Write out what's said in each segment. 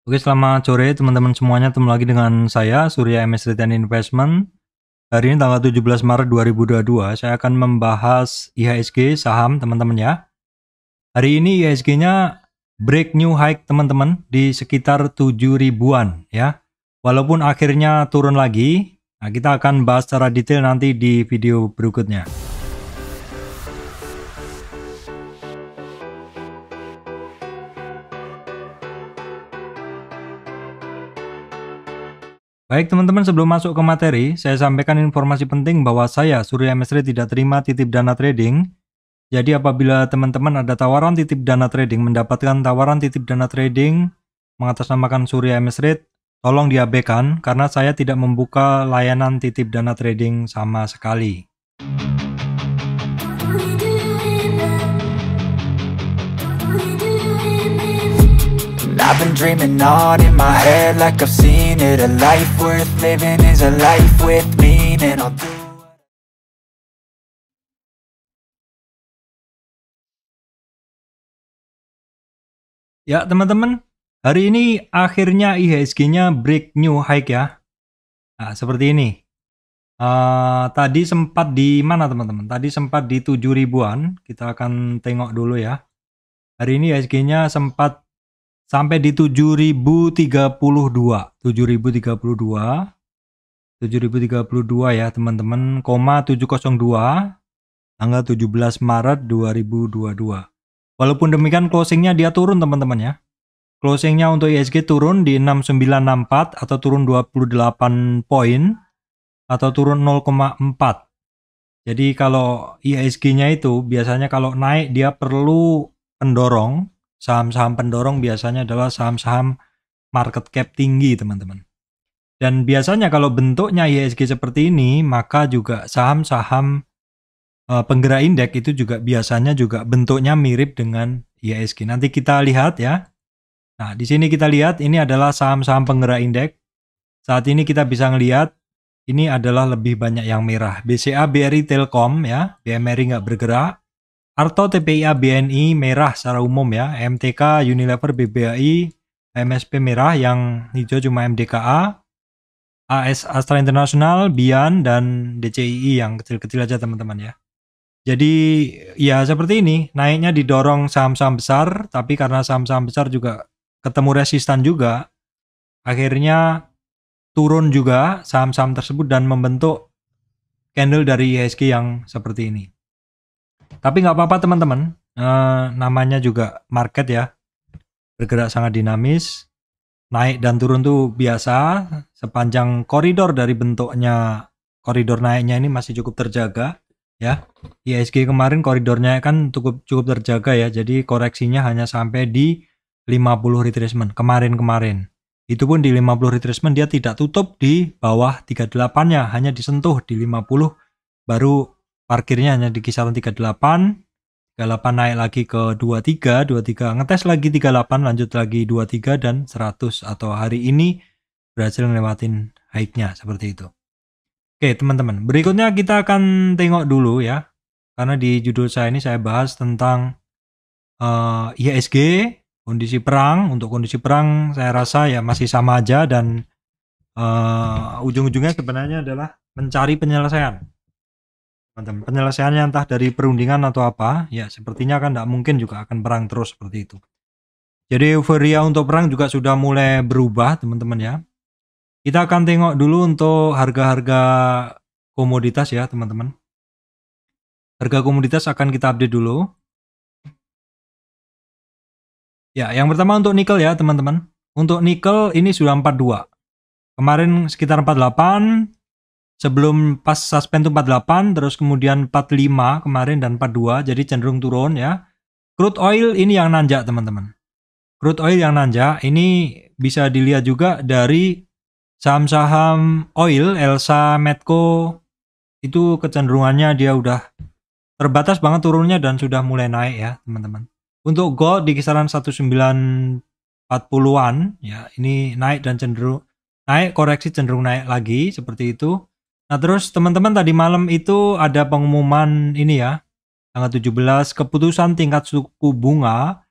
Oke, selamat sore teman-teman semuanya. Ketemu lagi dengan saya, Surya MS Return Investment. Hari ini tanggal 17 Maret 2022, saya akan membahas IHSG saham teman-teman ya. Hari ini IHSG-nya break new high teman-teman di sekitar 7 ribuan ya. Walaupun akhirnya turun lagi, nah kita akan bahas secara detail nanti di video berikutnya. Baik teman-teman, sebelum masuk ke materi, saya sampaikan informasi penting bahwa saya, Surya MSR, tidak terima titip dana trading. Jadi apabila teman-teman ada tawaran titip dana trading, mendapatkan tawaran titip dana trading mengatasnamakan Surya MSR, tolong diabaikan karena saya tidak membuka layanan titip dana trading sama sekali. I've been dreaming on in my head like I've seen it. A life worth living is a life with meaning. I'll do Ya teman-teman, hari ini akhirnya IHSG-nya break new high ya. Nah seperti ini. Tadi sempat di mana teman-teman? Tadi sempat di 7 ribuan. Kita akan tengok dulu ya. Hari ini IHSG-nya sempat sampai di 7032 ya teman-teman, 702 tanggal 17 Maret 2022. Walaupun demikian closingnya dia turun teman-teman ya. Closingnya untuk IHSG turun di 6964 atau turun 28 poin atau turun 0,4. Jadi kalau IHSG-nya itu biasanya kalau naik dia perlu pendorong. Saham-saham pendorong biasanya adalah saham-saham market cap tinggi teman-teman. Dan biasanya kalau bentuknya IHSG seperti ini, maka juga saham-saham penggerak indeks itu juga biasanya juga bentuknya mirip dengan IHSG. Nanti kita lihat ya. Nah, di sini kita lihat ini adalah saham-saham penggerak indeks. Saat ini kita bisa ngelihat ini adalah lebih banyak yang merah. BCA, BRI, Telkom ya, BMRI nggak bergerak. Arto, TPIA, BNI merah secara umum ya. MTK, Unilever, BBAI, MSP merah, yang hijau cuma MDKA. AS Astra International, Bian, dan DCII yang kecil-kecil aja teman-teman ya. Jadi ya seperti ini, naiknya didorong saham-saham besar, tapi karena saham-saham besar juga ketemu resistan juga, akhirnya turun juga saham-saham tersebut dan membentuk candle dari IHSG yang seperti ini. Tapi nggak apa-apa teman-teman, namanya juga market ya, bergerak sangat dinamis, naik dan turun tuh biasa, sepanjang koridor dari bentuknya, koridor naiknya ini masih cukup terjaga ya. IHSG kemarin koridornya kan cukup terjaga ya, jadi koreksinya hanya sampai di 50 retracement kemarin. Itu pun di 50 retracement dia tidak tutup di bawah 38-nya, hanya disentuh di 50, baru parkirnya hanya di kisaran 38 naik lagi ke 23, ngetes lagi 38, lanjut lagi 23 dan 100, atau hari ini berhasil ngelewatin high-nya seperti itu. Oke teman-teman, berikutnya kita akan tengok dulu ya, karena di judul saya ini saya bahas tentang IHSG, kondisi perang. Untuk kondisi perang saya rasa ya masih sama aja, dan ujung-ujungnya sebenarnya adalah mencari penyelesaian. Teman-teman, penyelesaiannya entah dari perundingan atau apa, ya sepertinya kan tidak mungkin juga akan perang terus seperti itu. Jadi euforia untuk perang juga sudah mulai berubah teman-teman ya. Kita akan tengok dulu untuk harga-harga komoditas ya teman-teman. Harga komoditas akan kita update dulu. Ya, yang pertama untuk nikel ya teman-teman. Untuk nikel ini sudah 42. Kemarin sekitar 48. Sebelum pas suspend itu 48, terus kemudian 45 kemarin dan 42, jadi cenderung turun ya. Crude oil ini yang nanjak teman-teman. Crude oil yang nanjak ini bisa dilihat juga dari saham-saham oil, Elsa, Medco, itu kecenderungannya dia udah terbatas banget turunnya dan sudah mulai naik ya teman-teman. Untuk gold di kisaran 1940-an ya, ini naik dan cenderung naik, koreksi cenderung naik lagi seperti itu. Nah terus teman-teman, tadi malam itu ada pengumuman ini ya, tanggal 17, keputusan tingkat suku bunga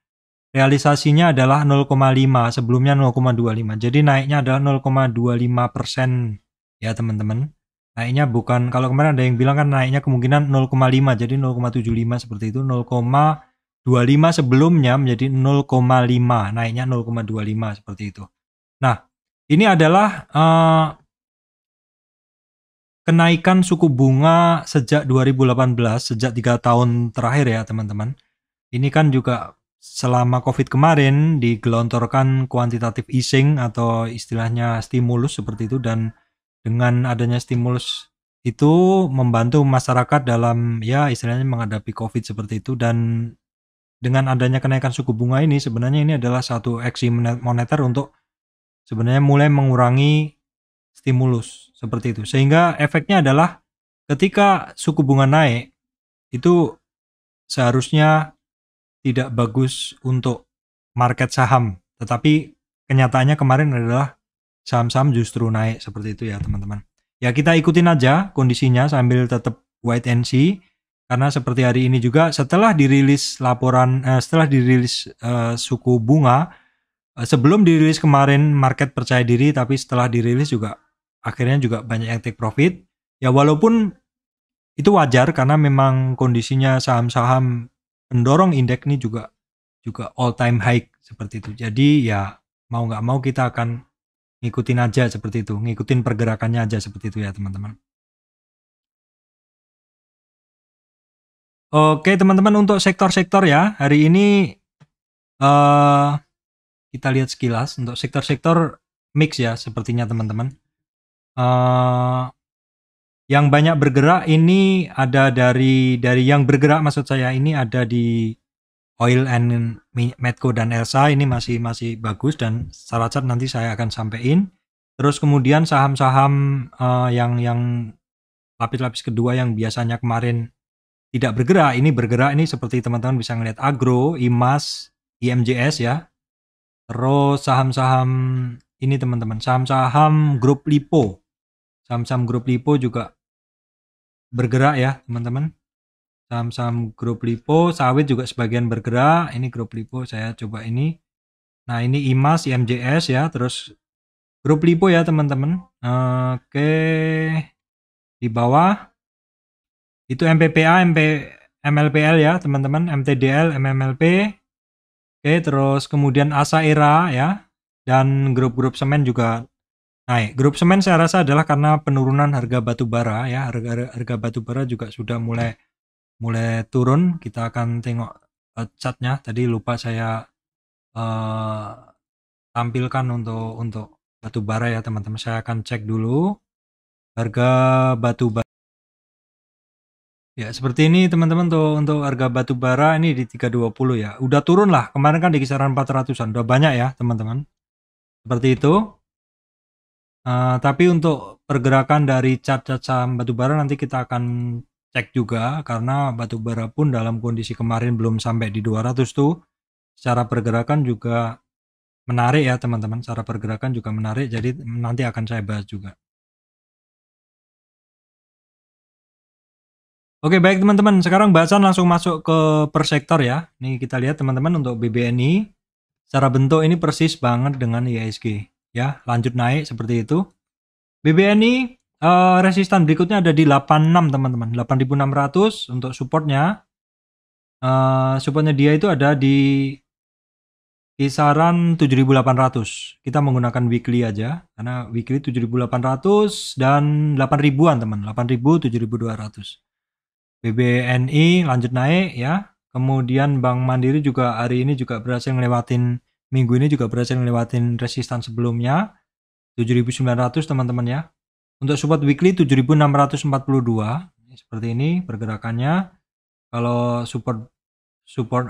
realisasinya adalah 0,5, sebelumnya 0,25. Jadi naiknya adalah 0,25% ya teman-teman. Naiknya bukan, kalau kemarin ada yang bilang kan naiknya kemungkinan 0,5, jadi 0,75 seperti itu. 0,25 sebelumnya menjadi 0,5, naiknya 0,25 seperti itu. Nah, ini adalah kenaikan suku bunga sejak 2018, sejak 3 tahun terakhir ya teman-teman. Ini kan juga selama COVID kemarin digelontorkan quantitative easing atau istilahnya stimulus seperti itu, dan dengan adanya stimulus itu membantu masyarakat dalam ya istilahnya menghadapi COVID seperti itu. Dan dengan adanya kenaikan suku bunga ini sebenarnya ini adalah satu aksi moneter untuk sebenarnya mulai mengurangi stimulus seperti itu. Sehingga efeknya adalah ketika suku bunga naik itu seharusnya tidak bagus untuk market saham, tetapi kenyataannya kemarin adalah saham-saham justru naik seperti itu ya teman-teman. Ya kita ikutin aja kondisinya sambil tetap wait and see, karena seperti hari ini juga setelah dirilis laporan suku bunga, sebelum dirilis kemarin market percaya diri, tapi setelah dirilis juga akhirnya juga banyak yang take profit. Ya walaupun itu wajar karena memang kondisinya saham-saham pendorong indeks ini juga all time high seperti itu. Jadi ya mau nggak mau kita akan ngikutin aja seperti itu, ngikutin pergerakannya aja seperti itu ya teman-teman. Oke teman-teman, untuk sektor-sektor ya hari ini kita lihat sekilas untuk sektor-sektor mix ya sepertinya teman-teman. Yang banyak bergerak ini ada dari yang bergerak, maksud saya ini ada di Oil and Medco dan Elsa, ini masih bagus dan secara chart nanti saya akan sampaikan. Terus kemudian saham-saham yang lapis-lapis kedua yang biasanya kemarin tidak bergerak, ini bergerak. Ini seperti teman-teman bisa ngelihat Agro, IMAS, IMJS ya. Terus saham-saham ini teman-teman, saham-saham grup Lipo. Saham-saham grup Lipo juga bergerak ya teman-teman. Saham-saham grup Lipo, sawit juga sebagian bergerak. Ini grup Lipo saya coba ini. Nah ini IMAS, IMJS ya. Terus grup Lipo ya teman-teman. Oke, di bawah itu MPPA, MLPL ya teman-teman, MTDL, MMLP. Oke, terus kemudian Asa Era ya. Dan grup-grup semen juga naik. Grup semen saya rasa adalah karena penurunan harga batu bara ya. Harga batu bara juga sudah mulai turun. Kita akan tengok chartnya. Tadi lupa saya tampilkan untuk batu bara ya teman-teman. Saya akan cek dulu harga batu bara. Ya seperti ini teman-teman, untuk harga batu bara ini di 320 ya. Udah turun lah. Kemarin kan di kisaran 400-an. Udah banyak ya teman-teman. Seperti itu. Tapi untuk pergerakan dari chart-chart saham batubara nanti kita akan cek juga, karena batubara pun dalam kondisi kemarin belum sampai di 200 tuh, secara pergerakan juga menarik ya teman-teman, secara pergerakan juga menarik, jadi nanti akan saya bahas juga. Oke baik teman-teman, sekarang bahasan langsung masuk ke per sektor ya. Nih kita lihat teman-teman, untuk BBNI secara bentuk ini persis banget dengan IHSG ya, lanjut naik seperti itu. BBNI resistan berikutnya ada di 86 teman-teman, 8.600 untuk supportnya. Supportnya dia itu ada di kisaran 7.800. Kita menggunakan weekly aja, karena weekly 7.800 dan 8.000-an teman, 8.000, 7.200. BBNI lanjut naik ya. Kemudian Bank Mandiri juga hari ini juga berhasil ngelewatin, minggu ini juga berhasil ngelewatin resistan sebelumnya 7.900 teman-teman ya. Untuk support weekly 7.642. Seperti ini pergerakannya. Kalau support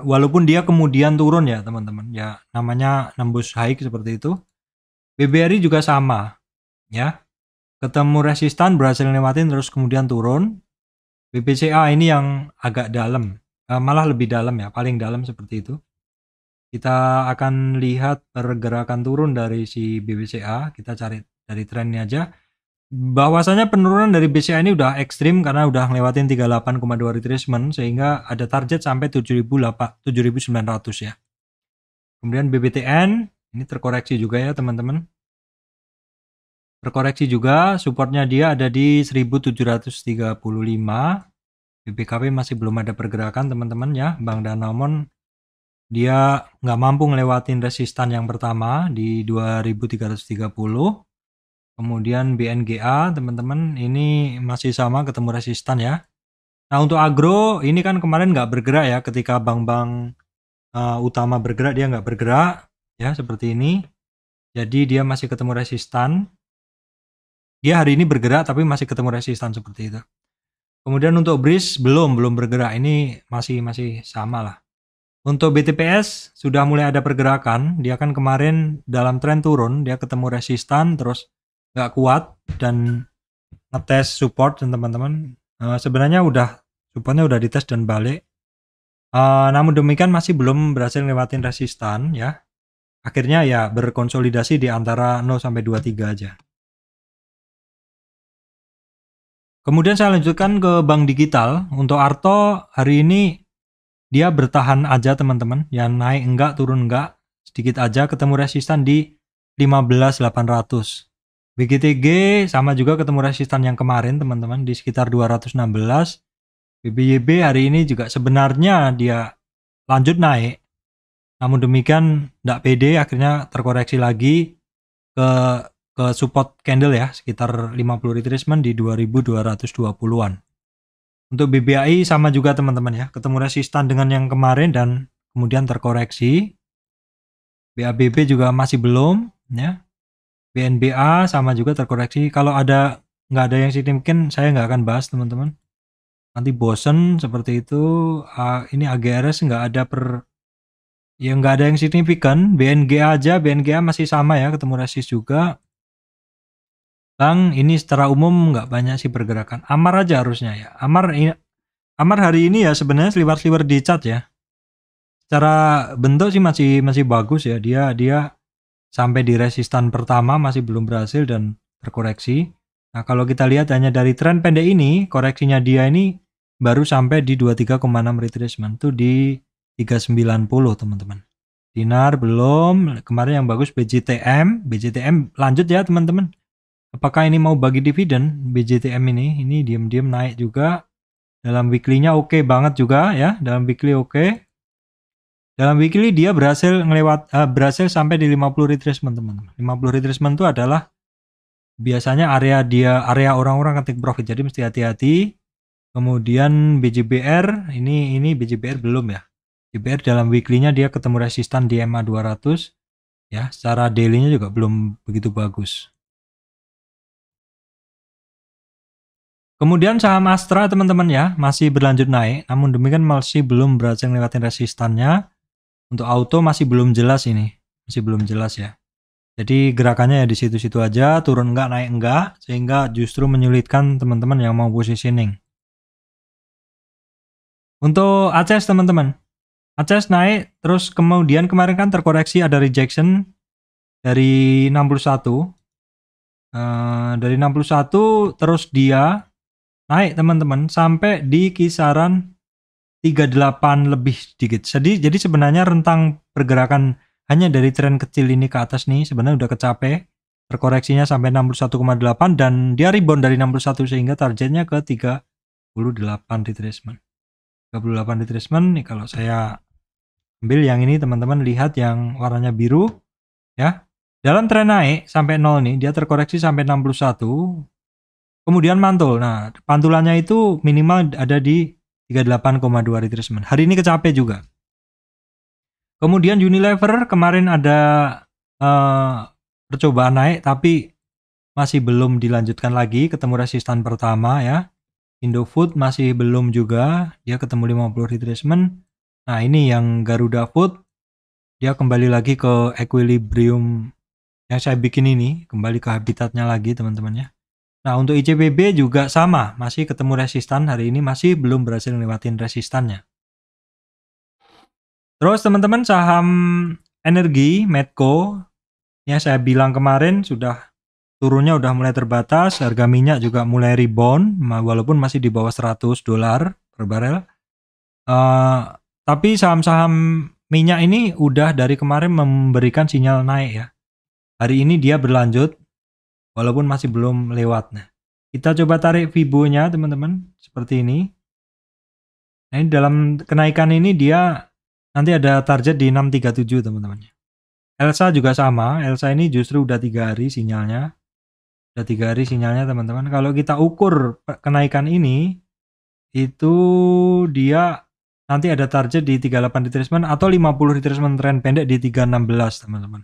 walaupun dia kemudian turun ya teman-teman ya, namanya nembus high seperti itu. BBRI juga sama ya. Ketemu resistan, berhasil ngelewatin, terus kemudian turun. BBCA ini yang agak dalam, malah lebih dalam ya, paling dalam seperti itu. Kita akan lihat pergerakan turun dari si BBCA. Kita cari dari trennya aja. Bahwasanya penurunan dari BCA ini udah ekstrim karena udah ngelewatin 38,2 retracement, sehingga ada target sampai 7.900 ya. Kemudian BBTN ini terkoreksi juga ya teman-teman. Terkoreksi juga, supportnya dia ada di 1735. BBKP masih belum ada pergerakan teman-teman ya. Bank Danamon dia nggak mampu ngelewatin resistan yang pertama di 2330. Kemudian BNGA teman-teman ini masih sama ketemu resistan ya. Nah untuk agro ini kan kemarin nggak bergerak ya, ketika bank-bank utama bergerak dia nggak bergerak ya seperti ini. Jadi dia masih ketemu resistan. Dia hari ini bergerak tapi masih ketemu resistan seperti itu. Kemudian untuk BRIS belum bergerak, ini masih sama lah. Untuk BTPS sudah mulai ada pergerakan, dia kan kemarin dalam tren turun, dia ketemu resistan terus nggak kuat dan ngetes support teman-teman. Sebenarnya supportnya udah dites dan balik. Namun demikian masih belum berhasil lewatin resistan ya. Akhirnya ya berkonsolidasi di antara 0 sampai 23 aja. Kemudian saya lanjutkan ke bank digital. Untuk Arto hari ini dia bertahan aja teman-teman. Yang naik enggak, turun enggak. Sedikit aja ketemu resistan di 15.800. BGTG sama juga ketemu resistan yang kemarin teman-teman di sekitar 216. BBYB hari ini juga sebenarnya dia lanjut naik. Namun demikian enggak pede, akhirnya terkoreksi lagi ke support candle ya, sekitar 50 retracement di 2220-an. Untuk BBAI sama juga teman-teman ya, ketemu resistan dengan yang kemarin dan kemudian terkoreksi. BABB juga masih belum ya. BNBA sama juga terkoreksi. Kalau nggak ada yang signifikan saya nggak akan bahas teman-teman. Nanti bosen seperti itu. Ini AGRS nggak ada nggak ada yang signifikan. BNGA aja, BNGA masih sama ya, ketemu resist juga. Bang, ini secara umum nggak banyak sih pergerakan. Amar aja harusnya ya. Amar hari ini ya sebenarnya sliver di chart ya. Secara bentuk sih masih bagus ya. Dia sampai di resistan pertama masih belum berhasil dan terkoreksi. Nah, kalau kita lihat hanya dari tren pendek ini, koreksinya dia ini baru sampai di 23,6 retracement tuh di 390 teman-teman. Dinar belum, kemarin yang bagus BJTM lanjut ya teman-teman. Apakah ini mau bagi dividen BJTM ini diam-diam naik juga. Dalam weekly-nya oke banget juga ya, dalam weekly oke. Dalam weekly dia berhasil sampai di 50 retracement teman-teman. 50 retracement itu adalah biasanya area orang-orang ketik profit, jadi mesti hati-hati. Kemudian BJBR ini BJBR belum ya. BJBR dalam weekly-nya dia ketemu resistan di MA 200 ya, secara daily-nya juga belum begitu bagus. Kemudian saham Astra teman-teman ya, masih berlanjut naik, namun demikian masih belum berhasil lewatin resistannya. Untuk auto masih belum jelas ini, masih belum jelas ya. Jadi gerakannya ya di situ-situ aja, turun enggak, naik enggak, sehingga justru menyulitkan teman-teman yang mau positioning. Untuk ACS teman-teman, ACS naik, terus kemudian kemarin kan terkoreksi ada rejection dari 61. Dari 61 terus dia naik teman-teman sampai di kisaran 38 lebih sedikit. Jadi sebenarnya rentang pergerakan hanya dari tren kecil ini ke atas nih sebenarnya udah kecapai. Terkoreksinya sampai 61,8 dan dia rebound dari 61 sehingga targetnya ke 38 retracement. 38 retracement nih, kalau saya ambil yang ini teman-teman lihat yang warnanya biru ya. Dalam tren naik sampai 0 nih, dia terkoreksi sampai 61. Kemudian mantul. Nah, pantulannya itu minimal ada di 38,2 retracement. Hari ini kecapai juga. Kemudian Unilever kemarin ada percobaan naik tapi masih belum dilanjutkan lagi, ketemu resistan pertama ya. Indofood masih belum juga, dia ketemu 50 retracement. Nah, ini yang Garuda Food dia kembali lagi ke equilibrium yang saya bikin ini, kembali ke habitatnya lagi teman-teman ya. Nah, untuk ICBB juga sama, masih ketemu resistan hari ini, masih belum berhasil lewatin resistannya. Terus teman-teman saham energi, Medco, yang saya bilang kemarin sudah turunnya udah mulai terbatas, harga minyak juga mulai rebound, walaupun masih di bawah $100 per barel. Tapi saham-saham minyak ini udah dari kemarin memberikan sinyal naik ya. Hari ini dia berlanjut walaupun masih belum lewat. Nah, kita coba tarik Fibo-nya teman-teman seperti ini. Nah, ini dalam kenaikan ini dia nanti ada target di 637 teman-teman. Elsa juga sama. Elsa ini justru udah 3 hari sinyalnya. Udah 3 hari sinyalnya teman-teman. Kalau kita ukur kenaikan ini, itu dia nanti ada target di 38 retracement atau 50 retracement trend pendek di 316 teman-teman.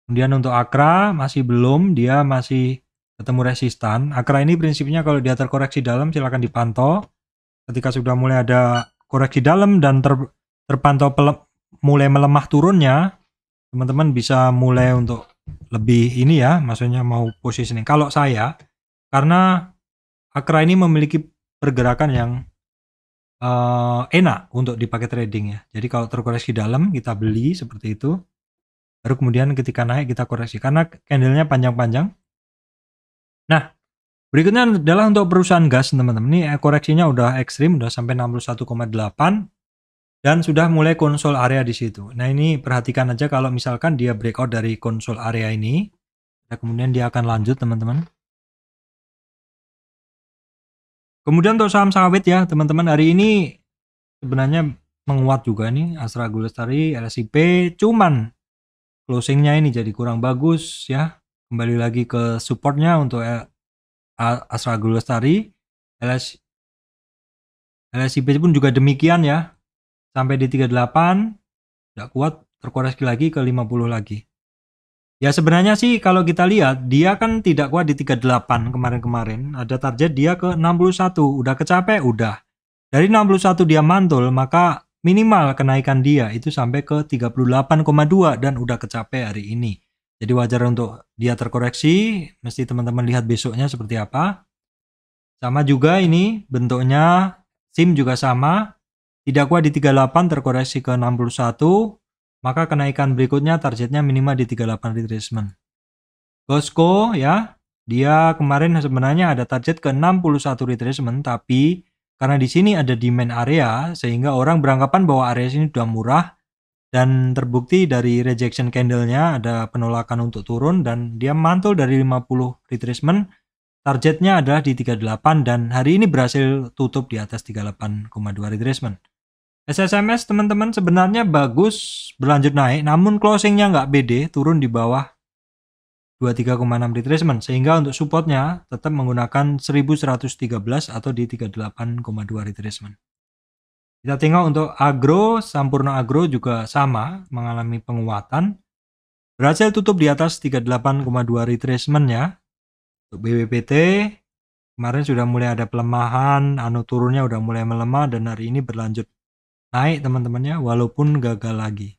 Kemudian untuk Akra masih belum, dia masih ketemu resistan. Akra ini prinsipnya kalau dia terkoreksi dalam silakan dipantau. Ketika sudah mulai ada koreksi dalam dan terpantau mulai melemah turunnya, teman-teman bisa mulai untuk lebih ini ya, maksudnya mau positioning. Kalau saya, karena Akra ini memiliki pergerakan yang enak untuk dipakai trading ya. Jadi kalau terkoreksi dalam kita beli seperti itu, baru kemudian ketika naik kita koreksi karena candlenya panjang-panjang. Nah, berikutnya adalah untuk perusahaan gas teman-teman. Ini koreksinya udah ekstrim, udah sampai 61,8 dan sudah mulai konsol area di situ. Nah, ini perhatikan aja kalau misalkan dia breakout dari konsol area ini, dan kemudian dia akan lanjut teman-teman. Kemudian untuk saham sawit ya teman-teman, hari ini sebenarnya menguat juga nih Astra Gulud Lestari, LSIP, cuman closingnya ini jadi kurang bagus ya. Kembali lagi ke supportnya untuk Astra Gulud Lestari, LSIP pun juga demikian ya. Sampai di 38, tidak kuat, terkoreksi lagi ke 50 lagi. Ya sebenarnya sih kalau kita lihat, dia kan tidak kuat di 38 kemarin-kemarin. Ada target dia ke 61, udah kecapek, udah. Dari 61 dia mantul, maka minimal kenaikan dia itu sampai ke 38,2 dan udah kecapek hari ini. Jadi wajar untuk dia terkoreksi, mesti teman-teman lihat besoknya seperti apa. Sama juga ini bentuknya, SIM juga sama. Tidak kuat di 38 terkoreksi ke 61, maka kenaikan berikutnya targetnya minimal di 38 retracement. Costco ya, dia kemarin sebenarnya ada target ke 61 retracement, tapi karena di sini ada demand area sehingga orang beranggapan bahwa area sini sudah murah dan terbukti dari rejection candle-nya ada penolakan untuk turun dan dia mantul dari 50 retracement. Targetnya adalah di 38 dan hari ini berhasil tutup di atas 38,2 retracement. SSMS teman-teman sebenarnya bagus berlanjut naik, namun closingnya nggak pede, turun di bawah 23,6 retracement sehingga untuk supportnya tetap menggunakan 1113 atau di 38,2 retracement. Kita tengok untuk Agro, Sampurna Agro juga sama mengalami penguatan, berhasil tutup di atas 38,2 retracement ya. Untuk BWPT kemarin sudah mulai ada pelemahan, turunnya udah mulai melemah dan hari ini berlanjut naik teman-temannya walaupun gagal lagi.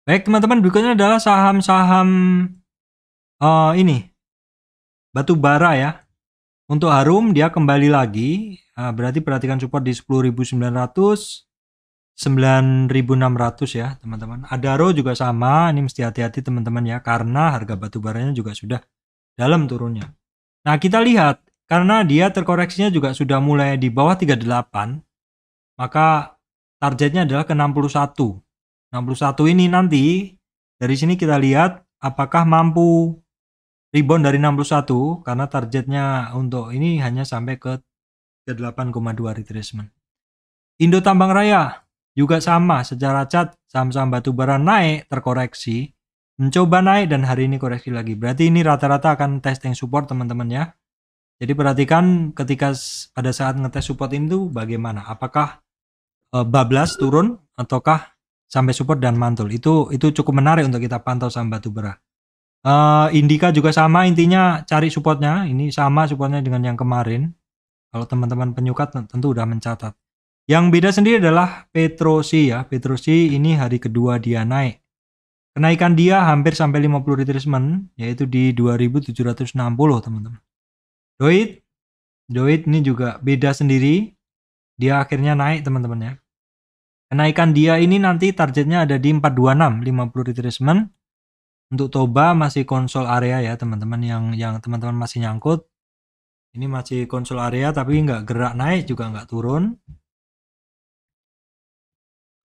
Baik teman-teman, berikutnya adalah saham-saham ini batu bara ya. Untuk Harum dia kembali lagi, berarti perhatikan support di 10.900, 9.600 ya teman-teman. Adaro juga sama, ini mesti hati-hati teman-teman ya karena harga batu baranya juga sudah dalam turunnya. Nah kita lihat karena dia terkoreksinya juga sudah mulai di bawah 38, maka targetnya adalah ke 61. 61 ini nanti dari sini kita lihat apakah mampu rebound dari 61 karena targetnya untuk ini hanya sampai ke 38,2 retracement. Indo Tambang Raya juga sama, secara chart saham-saham batubara naik terkoreksi, mencoba naik dan hari ini koreksi lagi. Berarti ini rata-rata akan testing support teman-teman ya. Jadi perhatikan ketika pada saat ngetes support itu bagaimana, apakah bablas turun ataukah sampai support dan mantul. Itu cukup menarik untuk kita pantau saham batubara. Indika juga sama, intinya cari supportnya. Ini sama supportnya dengan yang kemarin. Kalau teman-teman penyuka tentu udah mencatat. Yang beda sendiri adalah Petrosi ya. Petrosi ini hari kedua dia naik. Kenaikan dia hampir sampai 50 retracement, yaitu di 2.760 teman-teman. Doit ini juga beda sendiri. Dia akhirnya naik teman-teman ya. Kenaikan dia ini nanti targetnya ada di 426, 50 retracement. Untuk Toba masih konsol area ya teman-teman, yang teman-teman masih nyangkut. Ini masih konsol area tapi nggak gerak naik juga nggak turun.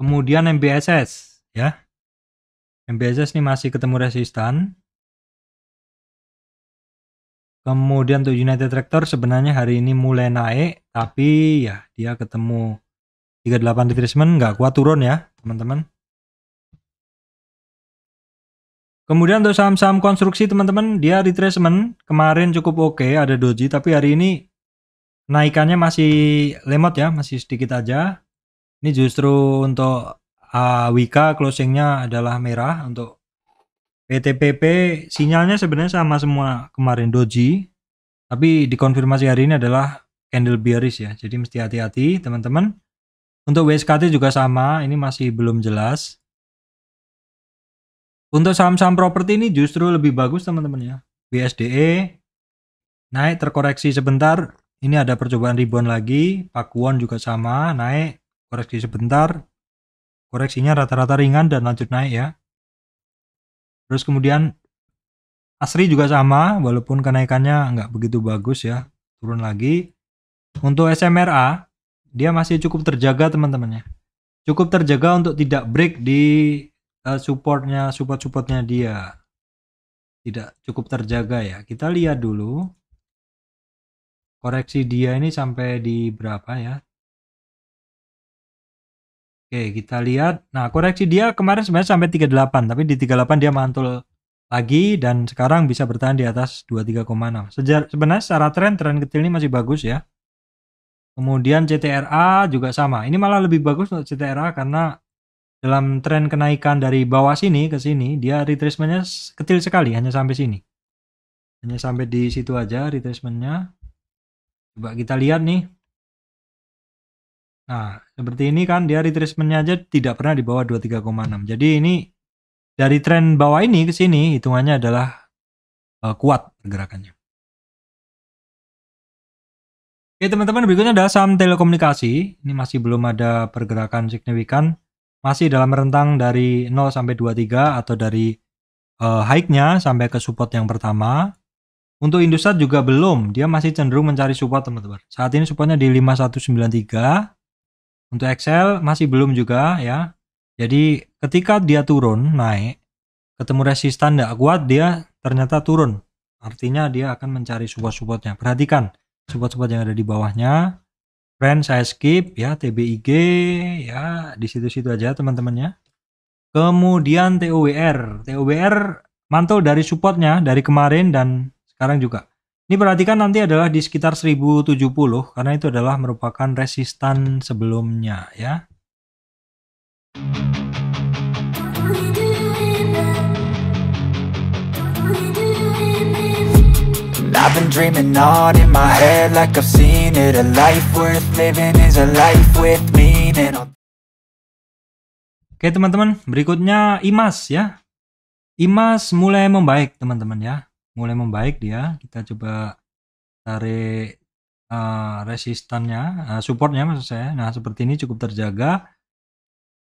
Kemudian MBSS ya. MBSS ini masih ketemu resistan. Kemudian untuk United Tractor sebenarnya hari ini mulai naik, tapi ya dia ketemu 38 retracement, nggak kuat turun ya teman-teman. Kemudian untuk saham-saham konstruksi teman-teman, dia retracement kemarin cukup oke, ada doji, tapi hari ini naikannya masih lemot ya, masih sedikit aja. Ini justru untuk Wika closingnya adalah merah. Untuk PTPP sinyalnya sebenarnya sama semua kemarin doji, tapi dikonfirmasi hari ini adalah candle bearish ya, jadi mesti hati-hati teman-teman. Untuk WSKT juga sama, ini masih belum jelas. Untuk saham-saham properti ini justru lebih bagus teman-teman ya. BSDE naik terkoreksi sebentar, ini ada percobaan rebound lagi. Pakuwon juga sama, naik koreksi sebentar, koreksinya rata-rata ringan dan lanjut naik ya. Terus kemudian Asri juga sama, walaupun kenaikannya nggak begitu bagus ya, turun lagi. Untuk SMRA, dia masih cukup terjaga teman-teman ya. Cukup terjaga untuk tidak break di support-supportnya dia. Tidak cukup terjaga ya. Kita lihat dulu. Koreksi dia ini sampai di berapa ya? Oke, kita lihat. Nah, koreksi dia kemarin sebenarnya sampai 38, tapi di 38 dia mantul lagi dan sekarang bisa bertahan di atas 23,6. Sebenarnya secara tren kecil ini masih bagus ya. Kemudian CTRA juga sama. Ini malah lebih bagus untuk CTRA karena dalam tren kenaikan dari bawah sini ke sini, dia retracementnya kecil sekali, hanya sampai sini. Hanya sampai di situ aja retracementnya. Coba kita lihat nih. Nah, seperti ini kan dia retracementnya aja tidak pernah di bawah 23,6. Jadi ini dari tren bawah ini ke sini hitungannya adalah kuat pergerakannya. Oke teman-teman, berikutnya adalah saham telekomunikasi. Ini masih belum ada pergerakan signifikan. Masih dalam rentang dari 0 sampai 23 atau dari high-nya sampai ke support yang pertama. Untuk Indosat juga belum, dia masih cenderung mencari support teman-teman. Saat ini supportnya di 5193. Untuk Excel masih belum juga ya. Jadi ketika dia turun naik, ketemu resistan tidak kuat, dia ternyata turun. Artinya dia akan mencari support-supportnya. Perhatikan support-support yang ada di bawahnya. Trend saya skip ya, TBIG ya, di situ-situ aja teman-teman ya. Kemudian TOWR mantul dari supportnya dari kemarin dan sekarang juga. Ini perhatikan nanti adalah di sekitar 1070 karena itu adalah merupakan resistan sebelumnya ya. I've been dreaming on in my head like I've seen it. A life worth living is a life with meaning. Oke teman-teman, berikutnya IMAS ya. IMAS mulai membaik teman-teman ya. Mulai membaik dia. Kita coba tarik resistannya, supportnya maksud saya. Nah seperti ini cukup terjaga.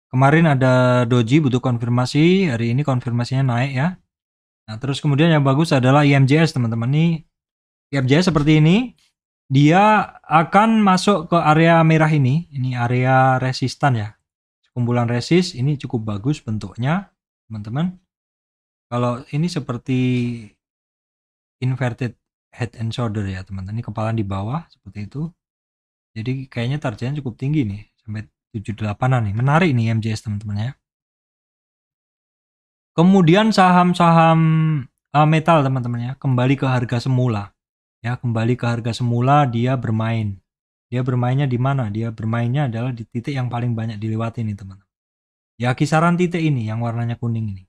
Kemarin ada doji butuh konfirmasi, hari ini konfirmasinya naik ya. Nah terus kemudian yang bagus adalah IMJS teman-teman. Ini IMJS seperti ini, dia akan masuk ke area merah ini area resistan ya. Kumpulan resist ini cukup bagus bentuknya teman-teman. Kalau ini seperti inverted head and shoulder ya teman-teman, ini kepala di bawah seperti itu. Jadi kayaknya targetnya cukup tinggi nih, sampai 78an nih. Menarik nih MJS teman-teman ya. Kemudian saham-saham metal teman-teman ya, kembali ke harga semula. Ya, kembali ke harga semula dia bermain. Dia bermainnya di mana? Dia bermainnya adalah di titik yang paling banyak dilewati nih teman-teman. Ya kisaran titik ini yang warnanya kuning ini.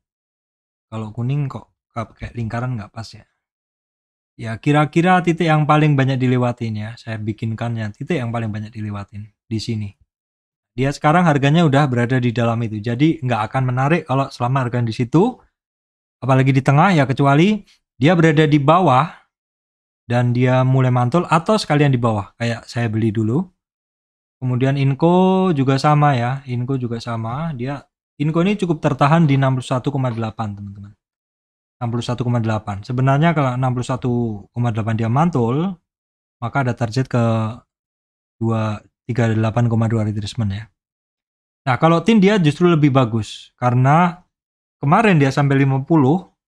Kalau kuning kok kayak lingkaran nggak pas ya. Ya kira-kira titik yang paling banyak dilewatin ya. Saya bikinkan yang titik yang paling banyak dilewatin di sini. Dia sekarang harganya udah berada di dalam itu. Jadi nggak akan menarik kalau selama harga di situ. Apalagi di tengah ya, kecuali dia berada di bawah dan dia mulai mantul atau sekalian di bawah. Kayak saya beli dulu. Kemudian Inco juga sama ya. Inco juga sama. Inco ini cukup tertahan di 61,8 teman-teman. 61,8. Sebenarnya kalau 61,8 dia mantul, maka ada target ke 38,2 retracement ya. Nah, kalau tin dia justru lebih bagus karena kemarin dia sampai 50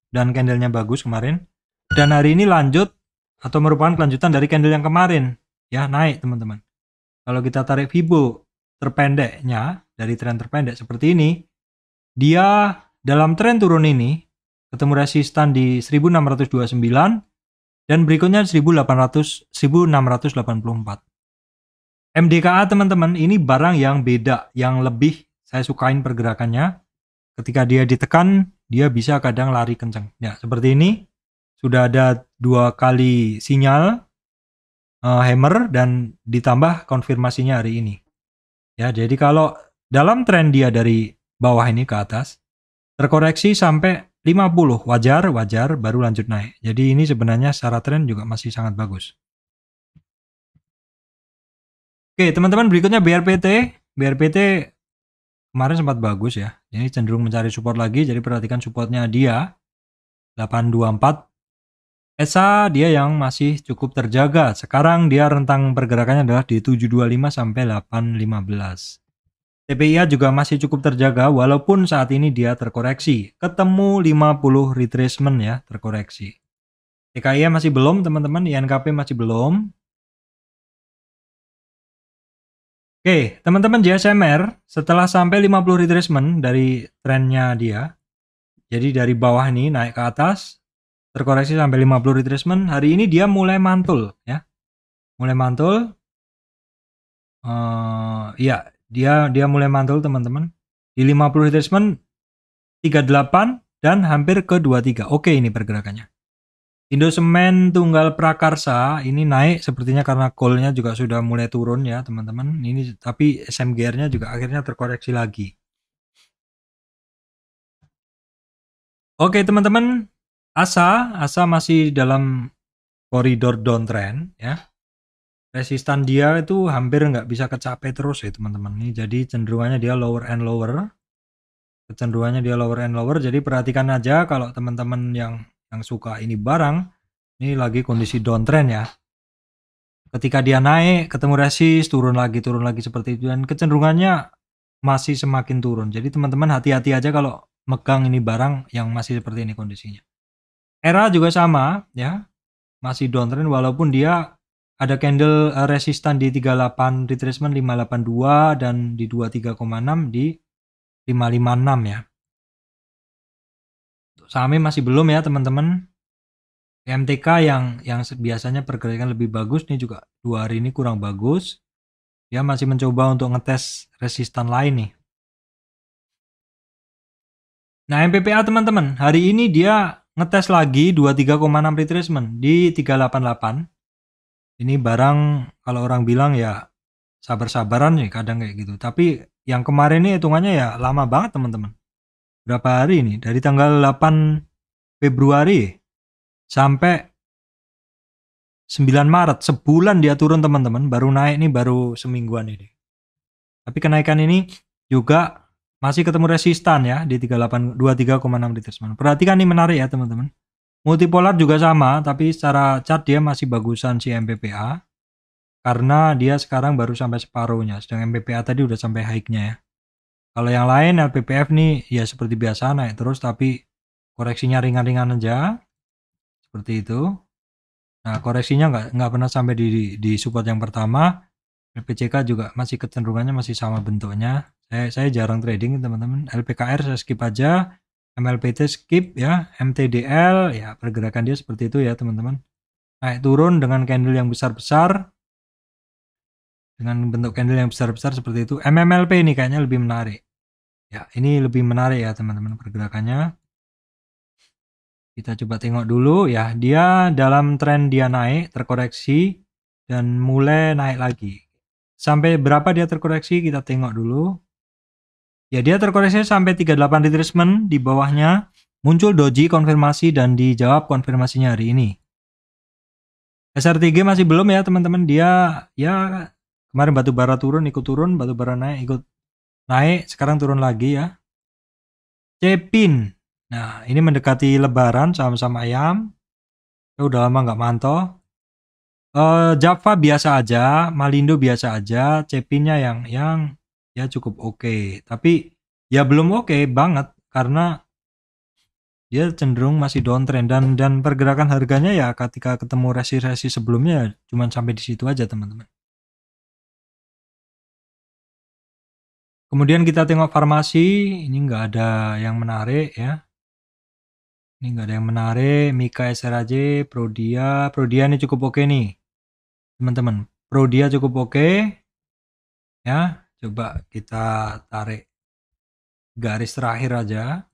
dan candlenya bagus kemarin. Dan hari ini lanjut atau merupakan kelanjutan dari candle yang kemarin. Ya, naik teman-teman. Kalau kita tarik Fibo terpendeknya dari tren terpendek seperti ini, dia dalam tren turun ini ketemu resistan di 1629 dan berikutnya 1684. MDKA teman-teman, ini barang yang beda, yang lebih saya sukain pergerakannya. Ketika dia ditekan, dia bisa kadang lari kencang. Ya, seperti ini. Sudah ada 2 kali sinyal hammer dan ditambah konfirmasinya hari ini. Ya, jadi kalau dalam tren dia dari bawah ini ke atas, terkoreksi sampai 50, wajar baru lanjut naik. Jadi ini sebenarnya secara tren juga masih sangat bagus. Oke, teman-teman, berikutnya BRPT. BRPT kemarin sempat bagus ya. Ini cenderung mencari support lagi, jadi perhatikan supportnya dia 824. ESA dia yang masih cukup terjaga. Sekarang dia rentang pergerakannya adalah di 725 sampai 815. TPIA juga masih cukup terjaga walaupun saat ini dia terkoreksi. Ketemu 50 retracement ya, terkoreksi. TKIA masih belum teman-teman, INKP masih belum. Oke, teman-teman, JSMR setelah sampai 50 retracement dari trennya dia, jadi dari bawah ini naik ke atas, terkoreksi sampai 50 retracement, hari ini dia mulai mantul ya. Mulai mantul. Ya, dia mulai mantul teman-teman. Di 50 retracement 38 dan hampir ke 23. Oke, ini pergerakannya. Indosemen Tunggal Prakarsa ini naik sepertinya karena call-nya juga sudah mulai turun ya teman-teman. Ini tapi SMGR-nya juga akhirnya terkoreksi lagi. Oke teman-teman, ASA masih dalam koridor downtrend ya. Resistan dia itu hampir nggak bisa kecapai terus ya teman-teman. Ini jadi cenderungannya dia lower and lower. Kecenderungannya dia lower and lower. Jadi perhatikan aja kalau teman-teman yang suka ini barang, ini lagi kondisi downtrend ya. Ketika dia naik, ketemu resist, turun lagi seperti itu, dan kecenderungannya masih semakin turun. Jadi teman-teman hati-hati aja kalau megang ini barang yang masih seperti ini kondisinya. ERA juga sama ya, masih downtrend walaupun dia ada candle resistan di 38, retracement 582 dan di 23,6 di 556 ya. Sahamnya masih belum ya teman-teman. MTK yang biasanya pergerakan lebih bagus nih juga 2 hari ini kurang bagus. Dia masih mencoba untuk ngetes resistan lain nih. Nah, MPPA teman-teman, hari ini dia ngetes lagi 23,6 retracement di 388. Ini barang kalau orang bilang ya sabar-sabaran ya kadang kayak gitu. Tapi yang kemarin ini hitungannya ya lama banget teman-teman. Berapa hari ini? Dari tanggal 8 Februari sampai 9 Maret. Sebulan dia turun teman-teman. Baru naik nih baru semingguan ini. Tapi kenaikan ini juga masih ketemu resistan ya di 23,6 retracement. Perhatikan ini menarik ya teman-teman. Multipolar juga sama, tapi secara chart dia masih bagusan si MPPA. Karena dia sekarang baru sampai separuhnya. Sedang MPPA tadi udah sampai high-nya ya. Kalau yang lain LPPF nih ya seperti biasa naik terus tapi koreksinya ringan-ringan aja. Seperti itu. Nah, koreksinya nggak pernah sampai di support yang pertama. LPCK juga masih kecenderungannya masih sama bentuknya. Saya jarang trading teman-teman. LPKR saya skip aja. MLPT skip ya. MTDL ya pergerakan dia seperti itu ya teman-teman. Naik turun dengan candle yang besar-besar. Dengan bentuk candle yang besar-besar seperti itu. MMLP ini kayaknya lebih menarik. Ya, ini lebih menarik ya teman-teman pergerakannya. Kita coba tengok dulu ya. Dia dalam tren dia naik, terkoreksi dan mulai naik lagi. Sampai berapa dia terkoreksi kita tengok dulu. Ya, dia terkoreksi sampai 38 retracement, di bawahnya muncul doji konfirmasi dan dijawab konfirmasinya hari ini. SR3 masih belum ya teman-teman. Dia ya kemarin batubara turun ikut turun, batubara naik ikut naik, sekarang turun lagi ya. Cepin. Nah, ini mendekati lebaran saham-saham ayam. Saya udah lama nggak mantau. Java biasa aja, Malindo biasa aja, Cepinnya yang ya cukup oke. Tapi ya belum oke banget karena dia cenderung masih downtrend dan pergerakan harganya ya ketika ketemu resi-resi sebelumnya cuman sampai di situ aja teman-teman. Kemudian kita tengok farmasi, ini nggak ada yang menarik ya. Ini nggak ada yang menarik. Mika SRAJ, Prodia ini cukup oke nih teman-teman. Prodia cukup oke ya. Coba kita tarik garis terakhir aja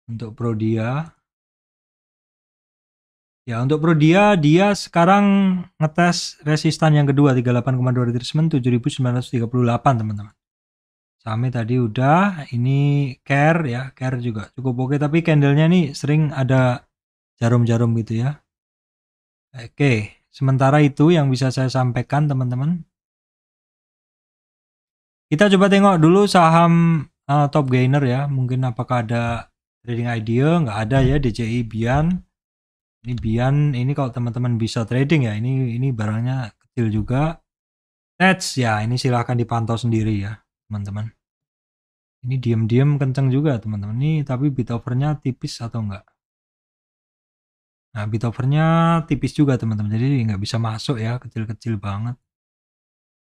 untuk Prodia. Ya, untuk Prodia dia sekarang ngetes resistan yang kedua 38,2 retracement 7.938 teman-teman. Same tadi udah, ini care ya, care juga cukup oke, tapi candlenya nih sering ada jarum-jarum gitu ya. Oke, sementara itu yang bisa saya sampaikan teman-teman. Kita coba tengok dulu saham top gainer ya, mungkin apakah ada trading idea, nggak ada ya. DCI Bian. Ini Bian, ini kalau teman-teman bisa trading ya, ini barangnya kecil juga. Nets ya, ini silahkan dipantau sendiri ya, teman-teman. Ini diam-diam kenceng juga, teman-teman. Ini tapi bid overnya tipis atau enggak? Nah, bid overnya tipis juga, teman-teman. Jadi nggak bisa masuk ya, kecil-kecil banget.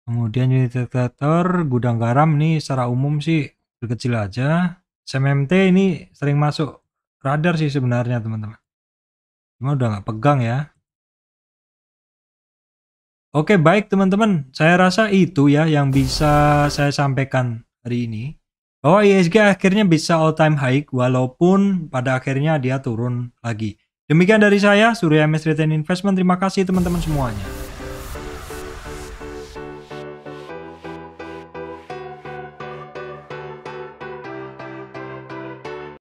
Kemudian unit indikator gudang garam nih secara umum sih kecil aja. SMMT ini sering masuk radar sih sebenarnya, teman-teman. Cuma udah nggak pegang ya. Oke, baik teman-teman. Saya rasa itu ya yang bisa saya sampaikan hari ini. Bahwa IHSG akhirnya bisa all time high walaupun pada akhirnya dia turun lagi. Demikian dari saya, Surya MS Retail Investment. Terima kasih teman-teman semuanya.